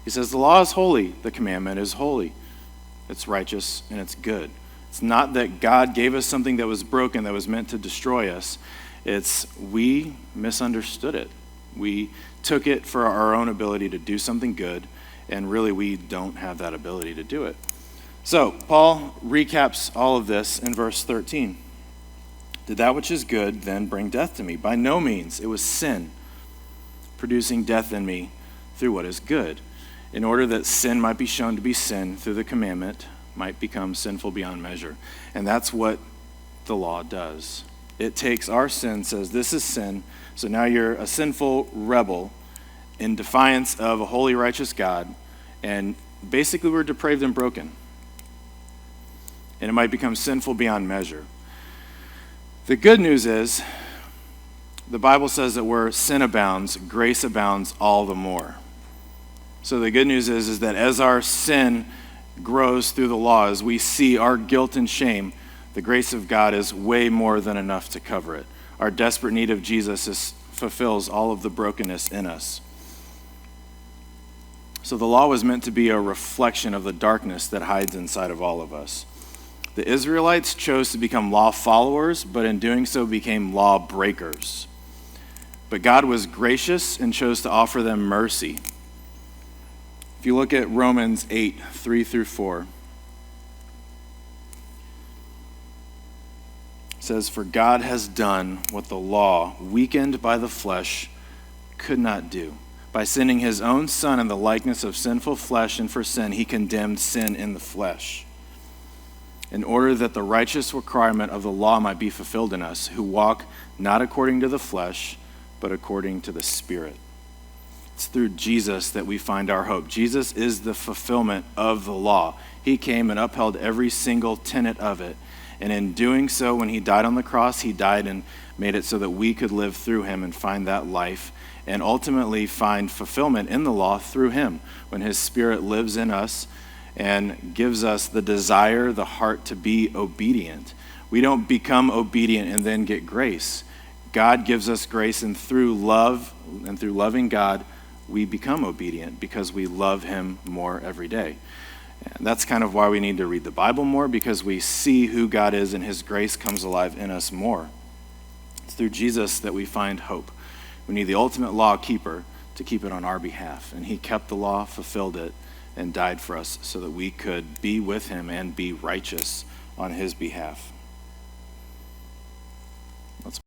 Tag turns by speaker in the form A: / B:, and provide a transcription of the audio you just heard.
A: He says the law is holy, the commandment is holy. It's righteous and it's good. It's not that God gave us something that was broken, that was meant to destroy us. It's we misunderstood it. We took it for our own ability to do something good, and really we don't have that ability to do it. So Paul recaps all of this in verse 13. Did that which is good then bring death to me? By no means. It was sin, producing death in me through what is good, in order that sin might be shown to be sin through the commandment, might become sinful beyond measure. And that's what the law does. It takes our sin, says this is sin, so now you're a sinful rebel in defiance of a holy, righteous God, and basically we're depraved and broken. And it might become sinful beyond measure. The good news is, the Bible says that where sin abounds, grace abounds all the more. So the good news is that as our sin grows through the law, as we see our guilt and shame, the grace of God is way more than enough to cover it. Our desperate need of Jesus fulfills all of the brokenness in us. So the law was meant to be a reflection of the darkness that hides inside of all of us. The Israelites chose to become law followers, but in doing so became law breakers. But God was gracious and chose to offer them mercy. If you look at Romans 8, 3 through 4, it says, "For God has done what the law, weakened by the flesh, could not do. By sending his own Son in the likeness of sinful flesh, and for sin, he condemned sin in the flesh, in order that the righteous requirement of the law might be fulfilled in us, who walk not according to the flesh, but according to the Spirit." It's through Jesus that we find our hope. Jesus is the fulfillment of the law. He came and upheld every single tenet of it. And in doing so, when he died on the cross, he died and made it so that we could live through him and find that life, and ultimately find fulfillment in the law through him, when his Spirit lives in us and gives us the desire, the heart to be obedient. We don't become obedient and then get grace. God gives us grace, and through love and through loving God, we become obedient because we love him more every day. And that's kind of why we need to read the Bible more, because we see who God is and his grace comes alive in us more. It's through Jesus that we find hope. We need the ultimate law keeper to keep it on our behalf. And he kept the law, fulfilled it, and died for us so that we could be with him and be righteous on his behalf.